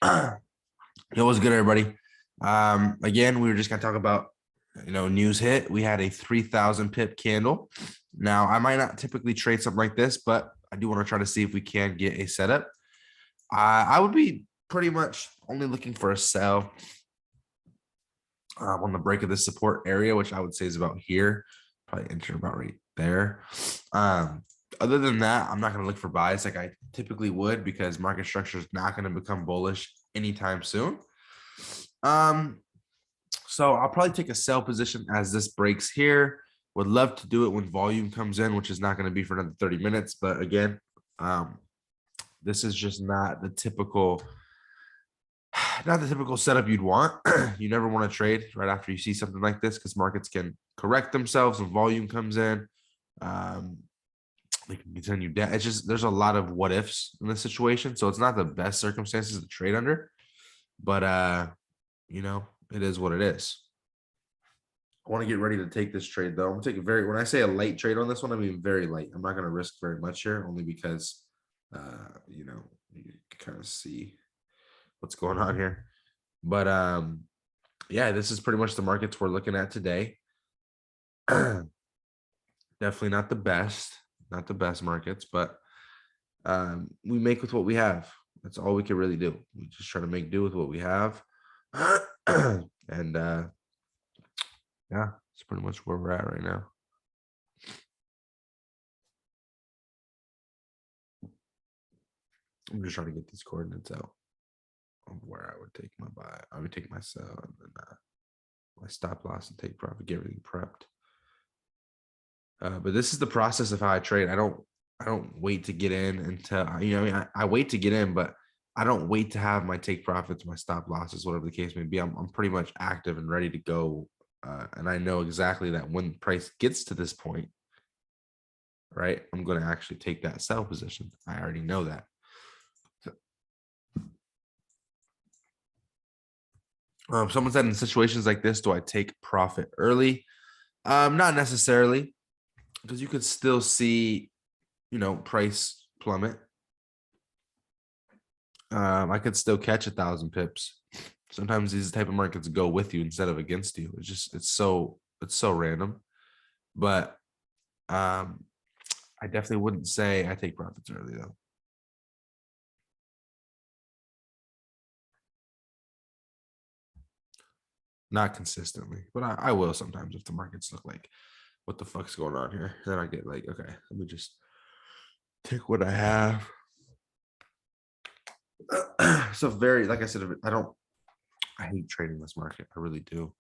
Yo, what's good, everybody? Again, we were just gonna talk about news hit. We had a 3,000 pip candle. Now, I might not typically trade something like this, but I do want to try to see if we can get a setup. I would be pretty much only looking for a sell on the break of this support area, which I would say is about here. Probably enter about right there. Other than that, I'm not going to look for buys like I typically would because market structure is not going to become bullish anytime soon. So I'll probably take a sell position as this breaks here. Would love to do it when volume comes in, which is not going to be for another 30 minutes. But again, this is just not the typical setup you'd want. You never want to trade right after you see something like this because markets can correct themselves when volume comes in. They can continue down. It's just there's a lot of what ifs in this situation, so it's not the best circumstances to trade under. But it is what it is. I want to get ready to take this trade though. I'm gonna take a when I say a light trade on this one, I mean very light. I'm not gonna risk very much here, only because you can kind of see what's going on here. But yeah, this is pretty much the markets we're looking at today. Definitely not the best markets, but we make with what we have. That's all we can really do. We just try to make do with what we have. And yeah, it's pretty much where we're at right now. I'm just trying to get these coordinates out of where I would take my buy. I would take my sell and then my stop loss and take profit, get everything prepped. But this is the process of how I trade. I don't wait to get in until I wait to get in, but I don't wait to have my take profits, my stop losses, whatever the case may be. I'm pretty much active and ready to go. And I know exactly that when price gets to this point, right, I'm going to actually take that sell position. I already know that. Someone said in situations like this, do I take profit early? Not necessarily, because you could still see, price plummet. I could still catch 1,000 pips. Sometimes these type of markets go with you instead of against you. It's so random. But I definitely wouldn't say I take profits early though. Not consistently, but I will sometimes if the markets look like, what the fuck's going on here? Then I get like, okay, let me just take what I have. So very, like I said, I hate trading this market. I really do.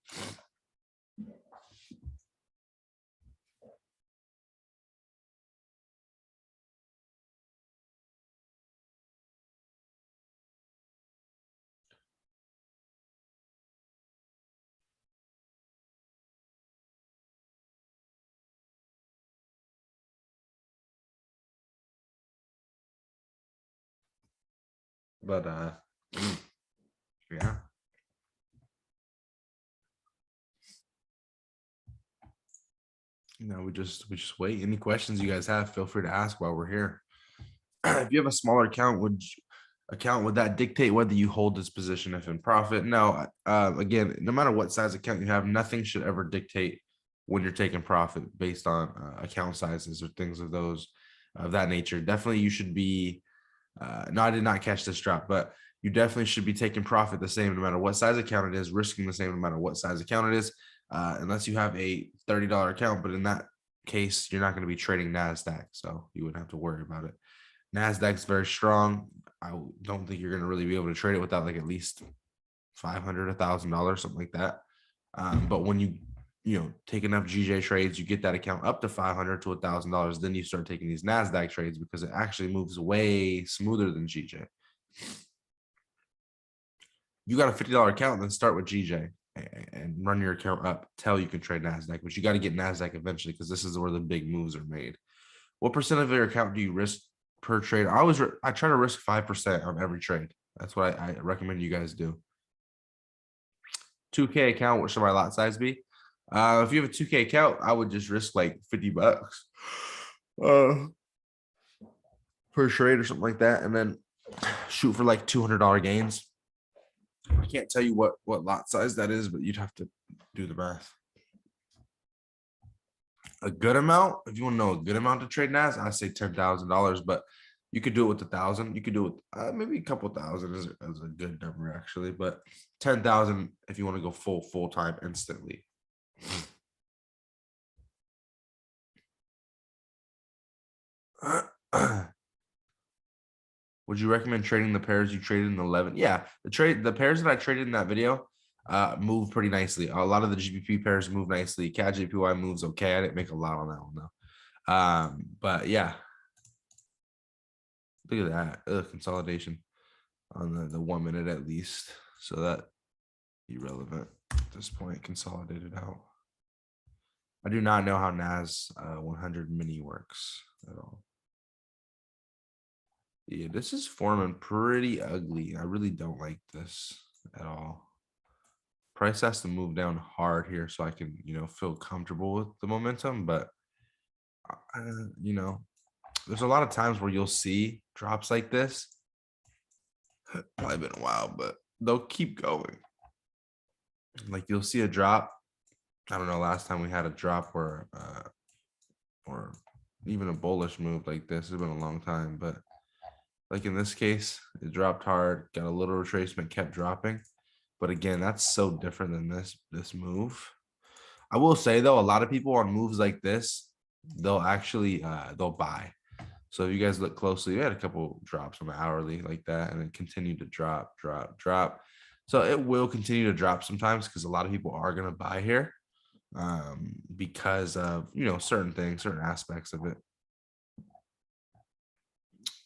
But yeah. We just wait. Any questions you guys have, feel free to ask while we're here. If you have a smaller account, would that dictate whether you hold this position if in profit? No. Again, no matter what size account you have, nothing should ever dictate when you're taking profit based on account sizes or things of that nature. Definitely, you should be. No, I did not catch this drop, but you definitely should be taking profit the same no matter what size account it is, risking the same no matter what size account it is, unless you have a $30 account. But in that case, you're not going to be trading NASDAQ, so you wouldn't have to worry about it. NASDAQ's very strong. I don't think you're going to really be able to trade it without like at least $500, $1,000, something like that. But when you take enough GJ trades, you get that account up to $500 to $1,000. Then you start taking these NASDAQ trades because it actually moves way smoother than GJ. You got a $50 account, then start with GJ and run your account up till you can trade NASDAQ. But you got to get NASDAQ eventually because this is where the big moves are made. What percent of your account do you risk per trade? I try to risk 5% on every trade. That's what I recommend you guys do. 2K account, what should my lot size be? If you have a 2K account, I would just risk like $50 per trade or something like that, and then shoot for like $200 gains. I can't tell you what lot size that is, but you'd have to do the math. A good amount, if you want to know a good amount to trade NAS, I say $10,000, but you could do it with 1,000. You could do it with, maybe a couple thousand is a good number actually, but 10,000 if you want to go full time instantly. Would you recommend trading the pairs you traded in 11? Yeah, the pairs that I traded in that video move pretty nicely. A lot of the GBP pairs move nicely. CAD JPY moves okay. I didn't make a lot on that one though. But yeah, look at that. Consolidation on the 1 minute at least. So that irrelevant at this point. Consolidated out. I do not know how NAS 100 mini works at all. Yeah, this is forming pretty ugly. I really don't like this at all. Price has to move down hard here so I can, feel comfortable with the momentum. But, there's a lot of times where you'll see drops like this. Probably been a while, but they'll keep going. Like you'll see a drop. I don't know, last time we had a drop where, or even a bullish move like this. It's been a long time, but like in this case, it dropped hard, got a little retracement, kept dropping. But again, that's so different than this move. I will say though, a lot of people on moves like this, they'll actually they'll buy. So if you guys look closely, we had a couple drops on the hourly like that, and it continued to drop. So it will continue to drop sometimes because a lot of people are gonna buy here because of certain things, certain aspects of it.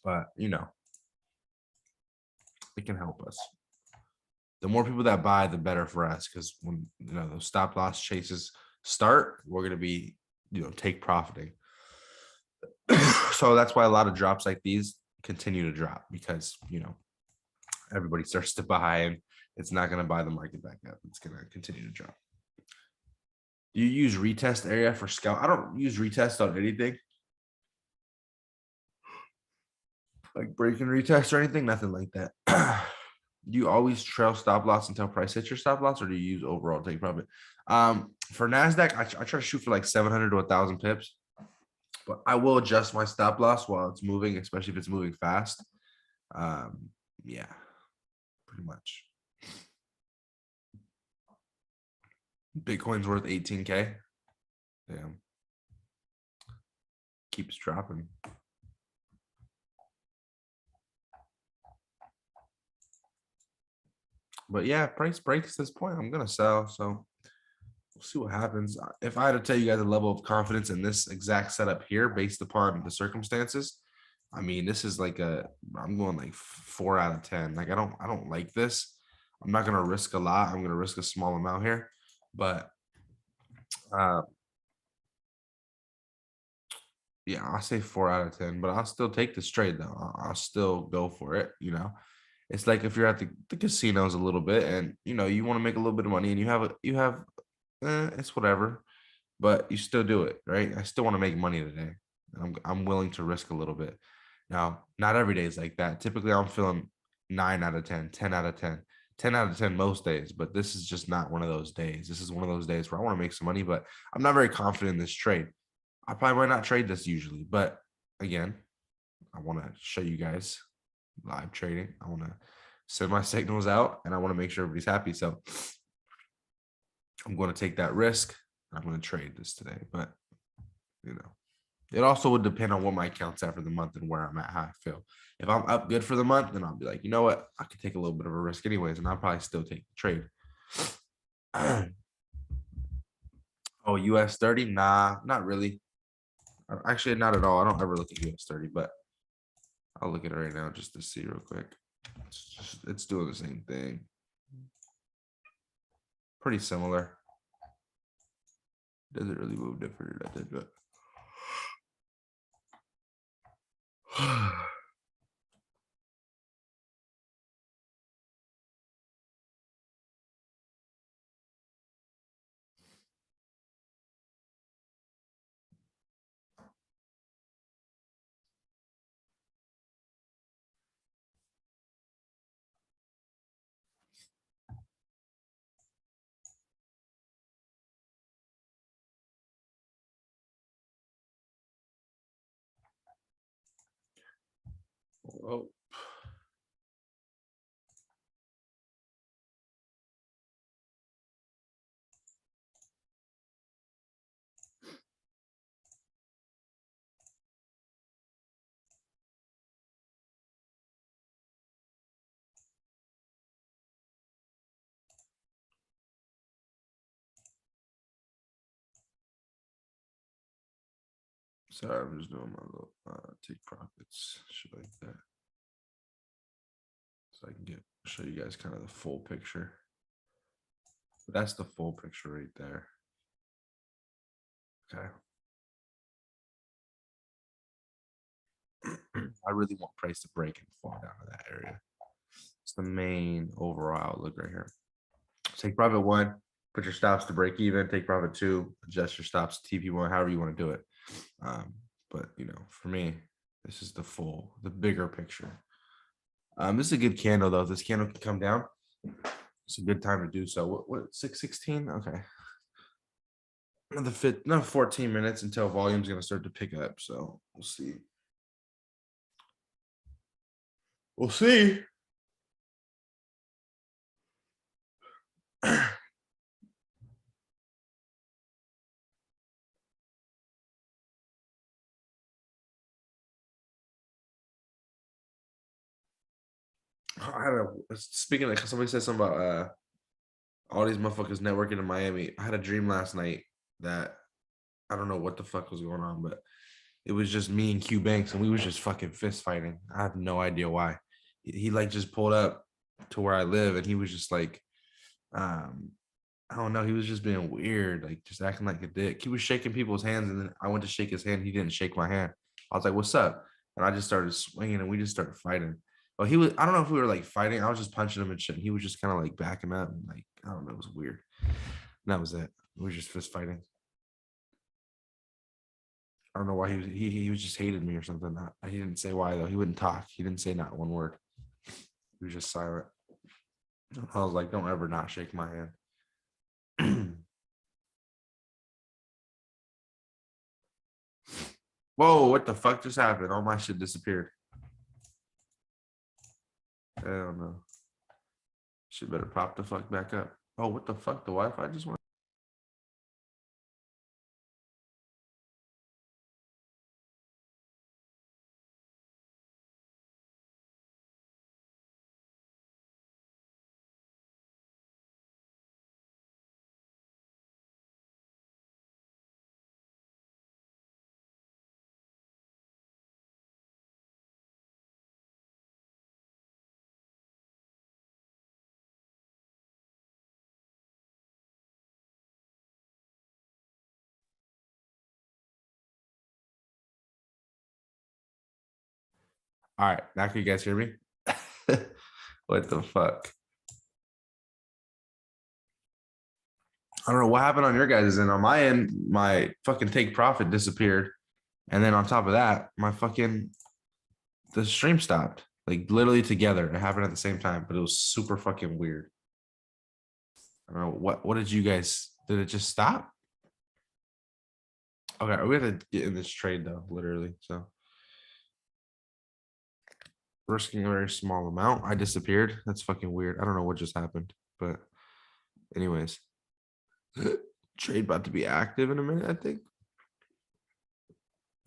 But it can help us. The more people that buy, the better for us, because when those stop loss chases start, we're gonna be take profiting. So that's why a lot of drops like these continue to drop, because everybody starts to buy and it's not going to buy the market back up. It's going to continue to drop. Do you use retest area for scalp? I don't use retest on anything like break and retest or anything, nothing like that. Do you always trail stop loss until price hits your stop loss, or do you use overall take profit? For NASDAQ, I try to shoot for like 700 to 1,000 pips, but I will adjust my stop loss while it's moving, especially if it's moving fast. Yeah, pretty much. Bitcoin's worth 18K. Damn. Keeps dropping. But yeah, price breaks this point, I'm gonna sell. So we'll see what happens. If I had to tell you guys a level of confidence in this exact setup here based upon the circumstances, I mean, this is like I'm going like 4 out of 10. Like I don't like this. I'm not gonna risk a lot. I'm gonna risk a small amount here, but yeah, I'll say 4 out of 10, but I'll still take this trade though. I'll still go for it. It's like if you're at the casinos a little bit and you want to make a little bit of money and you have it's whatever, but you still do it, right? I still want to make money today. I'm willing to risk a little bit. Now, not every day is like that. Typically I'm feeling 9 out of 10, 10 out of 10, 10 out of 10 most days, but this is just not one of those days. This is one of those days where I want to make some money, but I'm not very confident in this trade. I probably might not trade this usually, but again, I want to show you guys live trading. I want to send my signals out and I want to make sure everybody's happy. So I'm going to take that risk. I'm going to trade this today, but it also would depend on what my account's at for the month and where I'm at, how I feel. If I'm up good for the month, then I'll be like, you know what? I could take a little bit of a risk anyways, and I'll probably still take the trade. Oh, US 30? Nah, not really. Actually, not at all. I don't ever look at US 30, but I'll look at it right now just to see real quick. It's doing the same thing. Pretty similar. Doesn't really move different, I think, but Oh. Sorry, I'm just doing my little take profits shit like that. So I can show you guys kind of the full picture. But that's the full picture right there. Okay. I really want price to break and fall down to that area. It's the main overall outlook right here. Take profit 1, put your stops to break even, take profit 2, adjust your stops to TP1, however you want to do it. But you know, for me, this is the bigger picture. This is a good candle though. This candle can come down. It's a good time to do so. What 6:16? Okay. Another 14 minutes until volume's gonna start to pick up. So we'll see. We'll see. Speaking of, somebody said something about all these motherfuckers networking in Miami. I had a dream last night that I don't know what the fuck was going on, but it was just me and Q Banks, and we was just fucking fist fighting. I have no idea why. He like just pulled up to where I live, and he was just like, I don't know. He was just being weird, like just acting like a dick. He was shaking people's hands, and then I went to shake his hand. He didn't shake my hand. I was like, "What's up?" And I just started swinging, and we just started fighting. Well, he was. I don't know if we were like fighting. I was just punching him and shit. And he was just kind of like backing up, and like I don't know. It was weird. And that was it. We were just fist fighting. I don't know why he was just hated me or something. He didn't say why though. He wouldn't talk. He didn't say not one word. He was just silent. I was like, "Don't ever not shake my hand." Whoa, what the fuck just happened? All my shit disappeared. Hell no. Shit better pop the fuck back up. Oh, what the fuck? The Wi-Fi just went. All right, now can you guys hear me? What the fuck? I don't know what happened on your guys' end. On my end, my fucking take profit disappeared. And then on top of that, the stream stopped. Like literally together. It happened at the same time, but it was super fucking weird. I don't know what did you guys did it just stop? Okay, we have to get in this trade though, literally. So risking a very small amount. I disappeared. That's fucking weird. I don't know what just happened, but anyways. Trade about to be active in a minute, I think.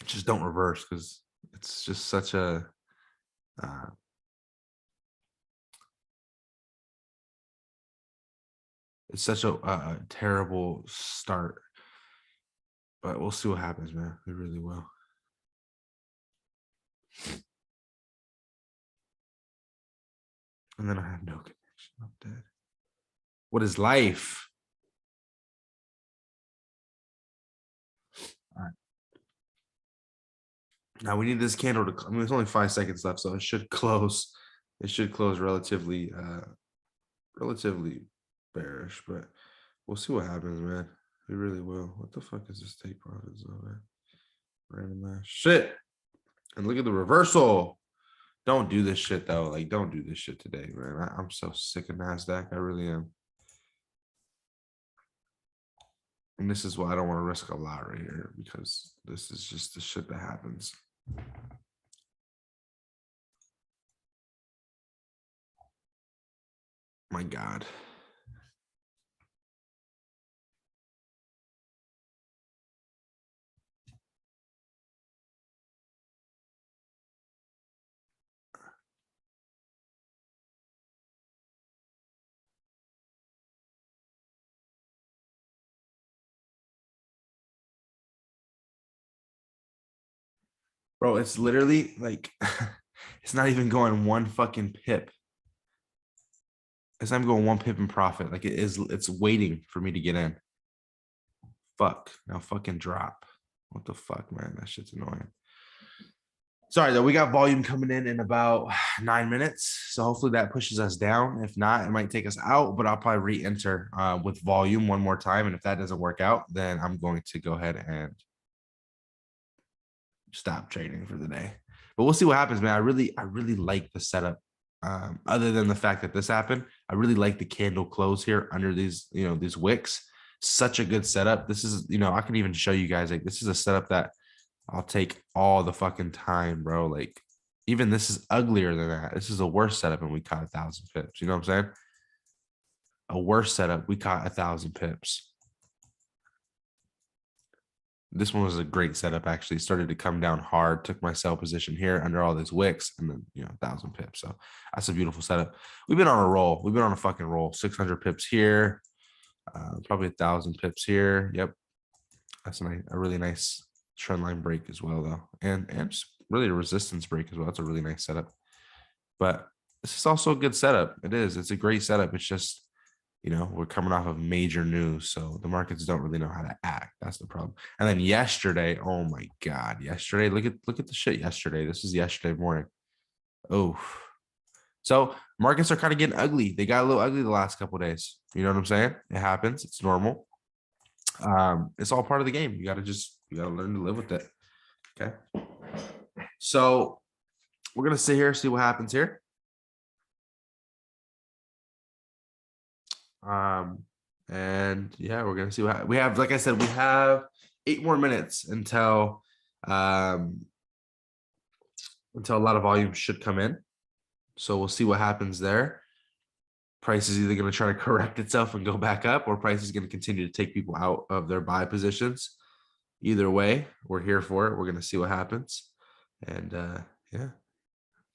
Just don't reverse because it's just such a it's such a terrible start. But we'll see what happens, man. We really will. And then I have no connection. I'm dead. What is life? All right. Now we need this candle to. I mean, there's only 5 seconds left, so it should close. It should close relatively bearish, but we'll see what happens, man. We really will. What the fuck is this take profits though, man? Random ass shit. And look at the reversal. Don't do this shit though. Like, don't do this shit today, man. I'm so sick of NASDAQ. I really am. And this is why I don't want to risk a lot right here, because this is just the shit that happens. my God. Bro, it's literally like it's not even going one fucking pip. It's not even going one pip in profit. Like it's waiting for me to get in. Fuck. Now fucking drop. What the fuck, man? That shit's annoying. Sorry though, we got volume coming in about 9 minutes. So hopefully that pushes us down. If not, it might take us out, but I'll probably re-enter with volume one more time. And if that doesn't work out, then I'm going to go ahead and stop trading for the day. But we'll see what happens, man. I really like the setup. Other than the fact that this happened, I really like the candle close here under these, these wicks. Such a good setup. This is, I can even show you guys, like, this is a setup that I'll take all the fucking time, bro. Like, even this is uglier than that. This is a worse setup, and we caught 1,000 pips. You know what I'm saying? A worse setup, we caught 1,000 pips. This one was a great setup, actually. Started to come down hard, took my sell position here under all these wicks, and then 1,000 pips. So that's a beautiful setup. We've been on a roll. We've been on a fucking roll. 600 pips here, probably 1,000 pips here. Yep, that's a really nice trend line break as well, though, and just really a resistance break as well. It's a really nice setup. But this is also a good setup. It is. It's a great setup. It's just, we're coming off of major news, so the markets don't really know how to act. That's the problem. And then yesterday, oh my God, yesterday, look at the shit yesterday. This is yesterday morning. Oh, so markets are kind of getting ugly. They got a little ugly the last couple of days. You know what I'm saying? It happens. It's normal. It's all part of the game. You gotta learn to live with it. Okay. So we're gonna sit here, see what happens here. And yeah, we're gonna see what we have. Like I said, we have 8 more minutes until a lot of volume should come in. So we'll see what happens there. Price is either going to try to correct itself and go back up, or price is going to continue to take people out of their buy positions. Either way, we're here for it. We're going to see what happens. And yeah,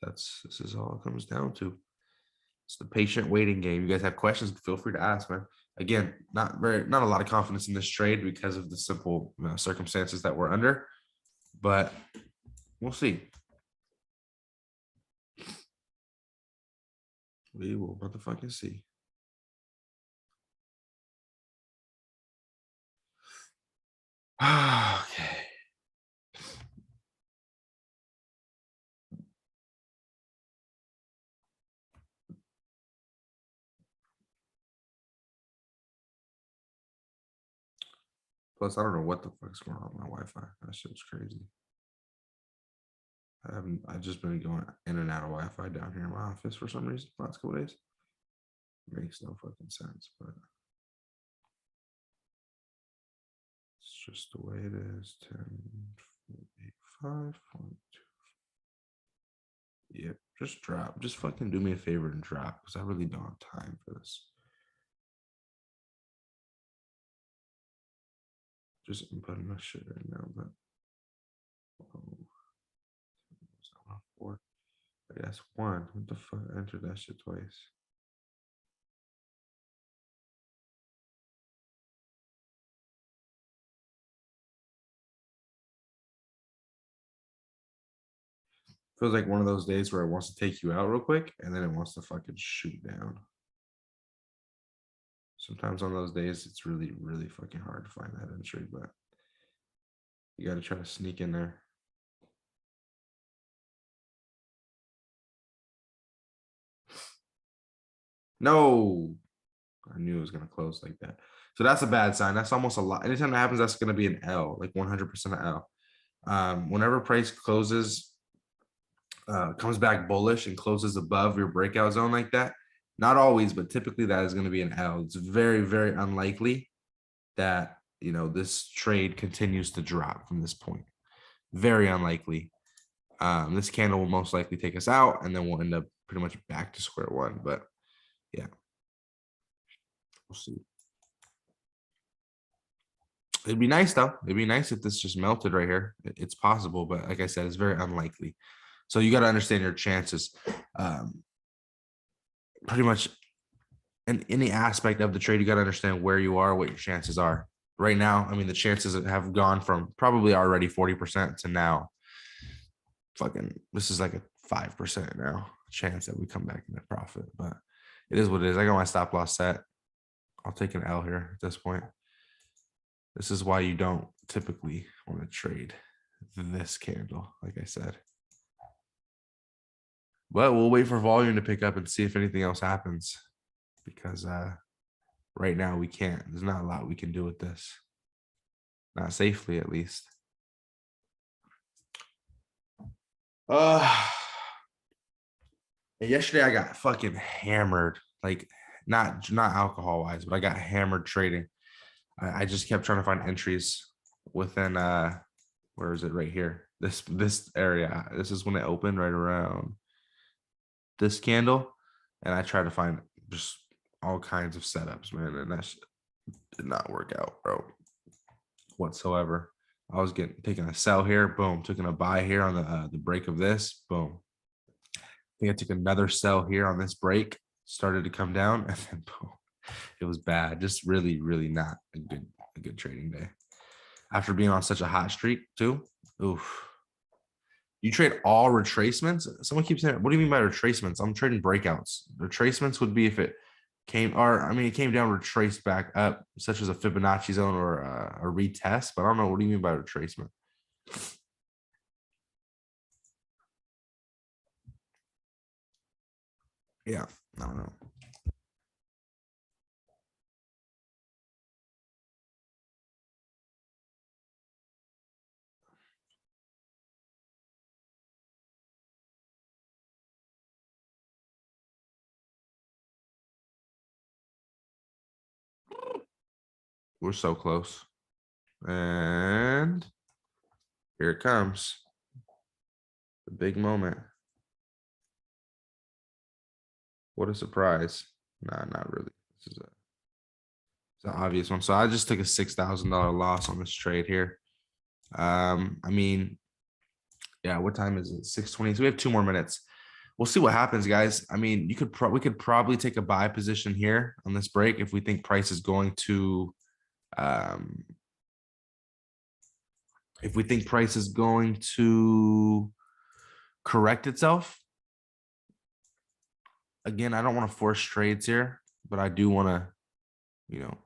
this is all it comes down to. It's the patient waiting game. You guys have questions, feel free to ask, man. Again, not a lot of confidence in this trade because of the simple circumstances that we're under, but we'll see. We will motherfucking see. Okay. Plus, I don't know what the fuck's going on with my Wi-Fi. That shit's crazy. I just been going in and out of Wi-Fi down here in my office for some reason last couple days. Makes no fucking sense, but it's just the way it is. 10.85.2. Yep, just drop. Just fucking do me a favor and drop, because I really don't have time for this. Just inputting my shit right now, but four. That's one. What the fuck? I entered that shit twice. Feels like one of those days where it wants to take you out real quick and then it wants to fucking shoot down. Sometimes on those days, it's really, really fucking hard to find that entry, but you got to try to sneak in there. No, I knew it was going to close like that. So that's a bad sign. That's almost a lot. Anytime that happens, that's going to be an L, like 100% an L. Whenever price closes, comes back bullish and closes above your breakout zone like that, not always, but typically that is going to be an L. It's very, very unlikely that, this trade continues to drop from this point. Very unlikely. This candle will most likely take us out, and then we'll end up pretty much back to square one. But yeah, We'll see. It'd be nice though. It'd be nice if this just melted right here. It's possible, but like I said, it's very unlikely. So you got to understand your chances. Pretty much in any aspect of the trade, you got to understand where you are, what your chances are. Right now, I mean, the chances have gone from probably already 40% to now. Fucking, this is like a 5% now chance that we come back into profit, but it is what it is. I got my stop loss set. I'll take an L here at this point. This is why you don't typically want to trade this candle, like I said. But we'll wait for volume to pick up and see if anything else happens, because right now we can't. There's not a lot we can do with this. Not safely, at least. Yesterday I got fucking hammered. Like not alcohol wise, but I got hammered trading. I just kept trying to find entries within where is it? Right here. This area. This is when it opened right around this candle. And I tried to find just all kinds of setups, man. And that did not work out, bro. Whatsoever. I was taking a sell here, boom, taking a buy here on the break of this, boom. I think I took another sell here on this break, started to come down, and then boom, it was bad. Just really, really not a good trading day. After being on such a hot streak too. Oof. You trade all retracements? Someone keeps saying, what do you mean by retracements? I'm trading breakouts. Retracements would be if it came, or I mean, it came down, retraced back up, such as a Fibonacci zone or a retest, but I don't know. What do you mean by retracement? Yeah, I don't know. We're so close. And here it comes. The big moment. What a surprise. Nah, not really. This is it's an obvious one. So I just took a $6,000 loss on this trade here. I mean, yeah, what time is it? 6:20. So we have 2 more minutes. We'll see what happens, guys. I mean, we could probably take a buy position here on this break if we think price is going to if we think price is going to correct itself. Again, I don't want to force trades here, but I do want to,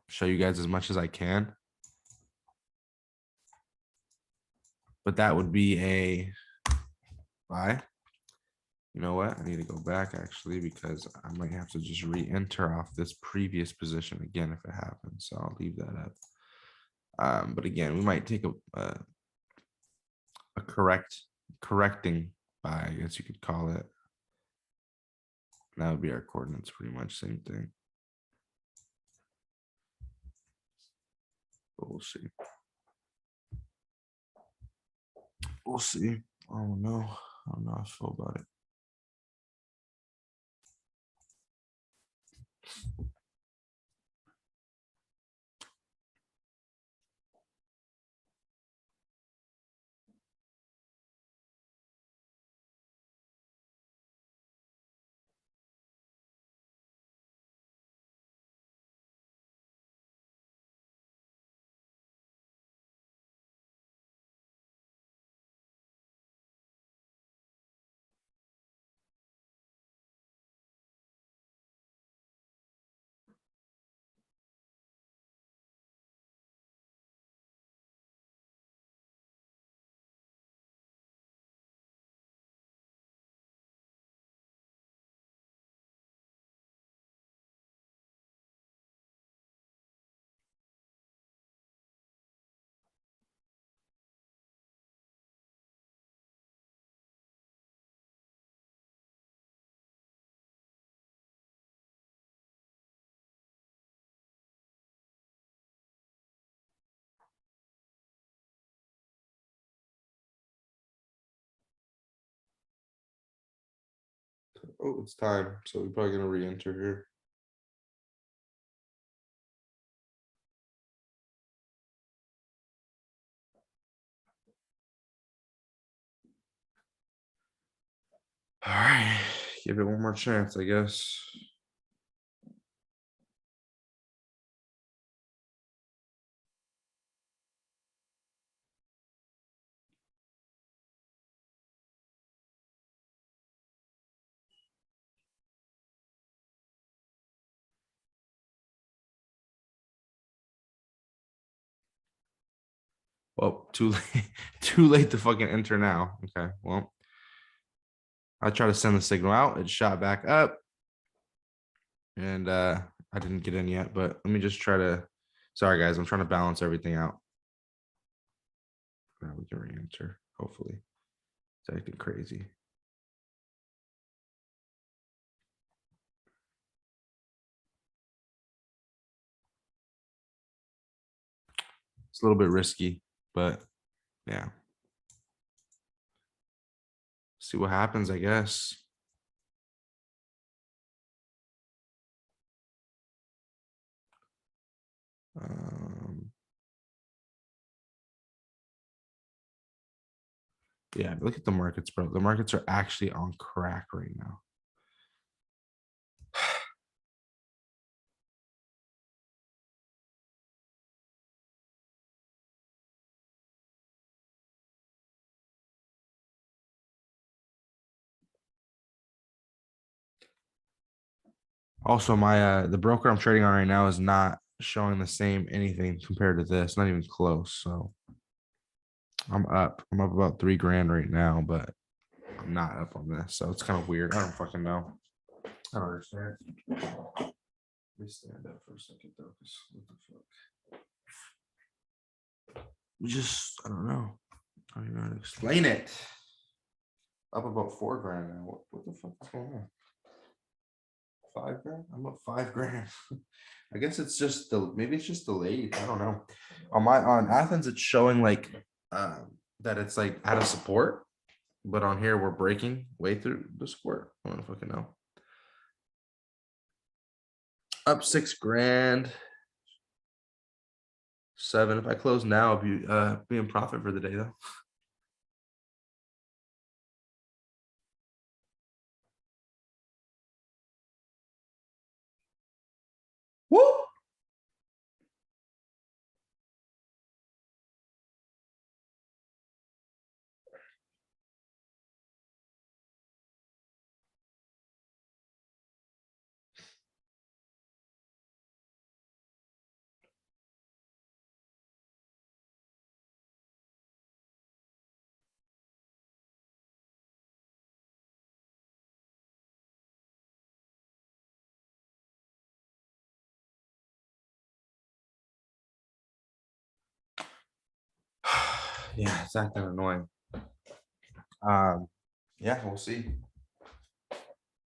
show you guys as much as I can. But that would be a buy. You know what? I need to go back actually, because I might have to just re-enter off this previous position again if it happens. So I'll leave that up. But again, we might take a correcting buy, I guess you could call it. That would be our coordinates, pretty much same thing. But we'll see. We'll see. I don't know. I don't know how I feel about it. Oh, it's time. So we're probably gonna re-enter here. All right, give it one more chance, I guess. Well, too late, too late to fucking enter now. Okay, well, I try to send the signal out. It shot back up, and I didn't get in yet. But let me just try to. Sorry, guys, I'm trying to balance everything out. Now we can re-enter. Hopefully, it's acting crazy. It's a little bit risky, but yeah. See what happens, I guess. Um, yeah, look at the markets, bro. The markets are actually on crack right now. Also, my the broker I'm trading on right now is not showing the same anything compared to this, not even close. So I'm up. I'm up about 3 grand right now, but I'm not up on this. So it's kind of weird. I don't fucking know. I don't understand. Let me stand up for a second though, because what the fuck? We just I don't know. I don't even know how to explain it. Up about 4 grand now. What the fuck is going on? 5 grand? I'm up 5 grand. I guess it's just the maybe it's just delayed. I don't know. On Athens, it's showing like that it's like out of support, but on here we're breaking way through the support. I don't fucking know. Up 6 grand. 7. If I close now, I'll be in profit for the day though. Woo! Yeah, it's acting annoying. Um, yeah, we'll see.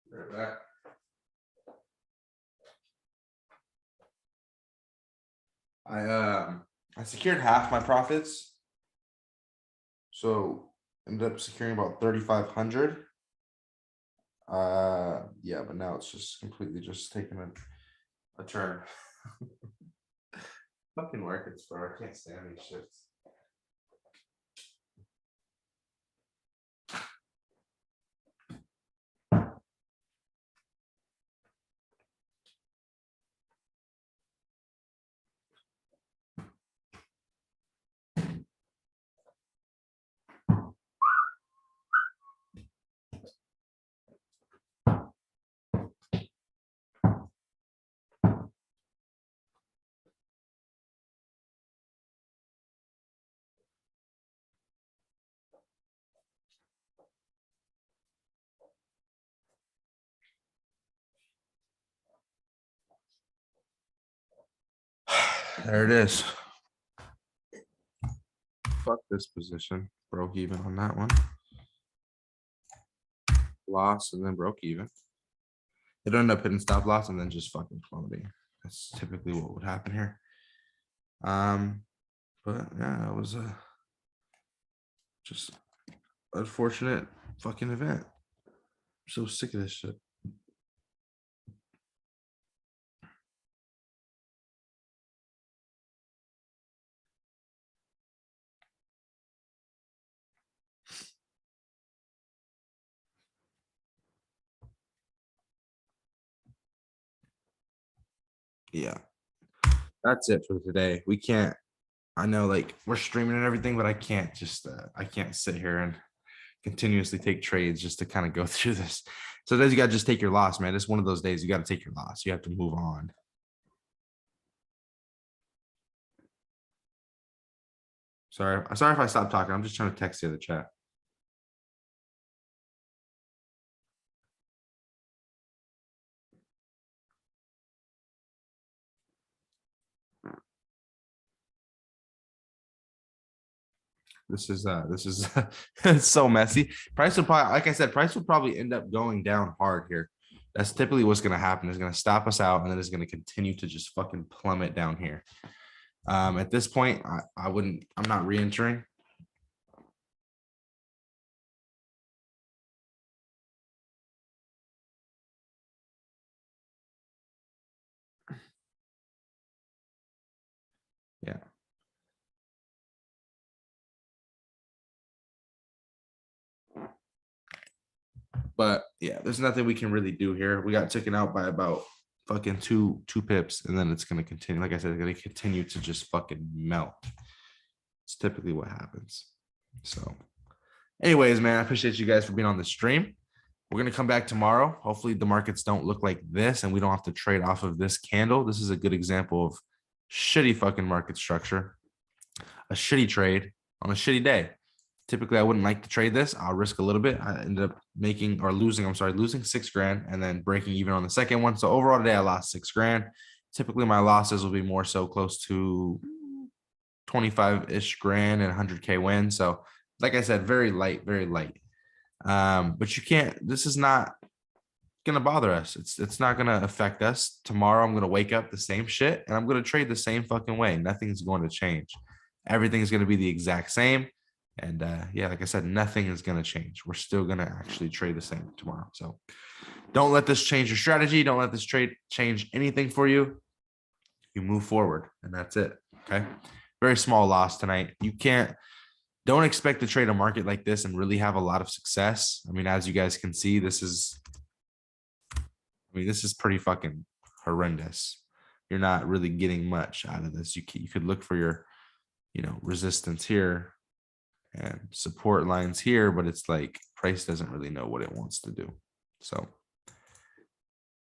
Right back. I secured half my profits, so ended up securing about 3,500. Yeah, but now it's just completely just taking a turn. Fucking markets, bro. I can't stand these shits. There it is. Fuck this position. Broke even on that one. Lost and then broke even. It ended up hitting stop loss and then just fucking plummeting. That's typically what would happen here. But yeah, it was a just unfortunate fucking event. I'm so sick of this shit. yeah, that's it for today. We can't, I know like we're streaming and everything, but I can't just, I can't sit here and continuously take trades just to kind of go through this. So you got to just take your loss, man. It's one of those days you got to take your loss. You have to move on. Sorry if I stopped talking. I'm just trying to text the other chat. This is it's so messy. Price will probably, like I said, price will probably end up going down hard here. That's typically what's gonna happen. It's gonna stop us out and then it's gonna continue to just fucking plummet down here. At this point, I'm not re-entering. Yeah. But yeah, there's nothing we can really do here. We got taken out by about fucking two pips, and then it's gonna continue. Like I said, it's gonna continue to just fucking melt. It's typically what happens. So, anyways, man, I appreciate you guys for being on the stream. We're gonna come back tomorrow. Hopefully, the markets don't look like this, and we don't have to trade off of this candle. This is a good example of shitty fucking market structure, a shitty trade on a shitty day. Typically, I wouldn't like to trade this. I'll risk a little bit. I ended up making or losing, I'm sorry, losing $6,000 and then breaking even on the second one. So overall today, I lost $6,000. Typically, my losses will be more so close to 25-ish grand and 100K win. So like I said, very light, very light. But you can't, this is not gonna bother us. It's not gonna affect us. Tomorrow, I'm gonna wake up the same shit and I'm gonna trade the same fucking way. Nothing's going to change. Everything's gonna be the exact same. And yeah, like I said, nothing is going to change. We're still going to actually trade the same tomorrow. So don't let this change your strategy. Don't let this trade change anything for you. You move forward and that's it. Okay. Very small loss tonight. Don't expect to trade a market like this and really have a lot of success. I mean, as you guys can see, this is pretty fucking horrendous. You're not really getting much out of this. You could look for your, resistance here and support lines here, but it's like price doesn't really know what it wants to do. So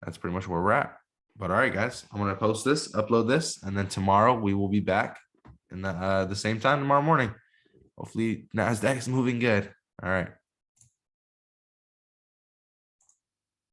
that's pretty much where we're at. But all right, guys, I'm gonna post this, upload this, and then tomorrow we will be back in the same time tomorrow morning. Hopefully Nasdaq's moving good. All right.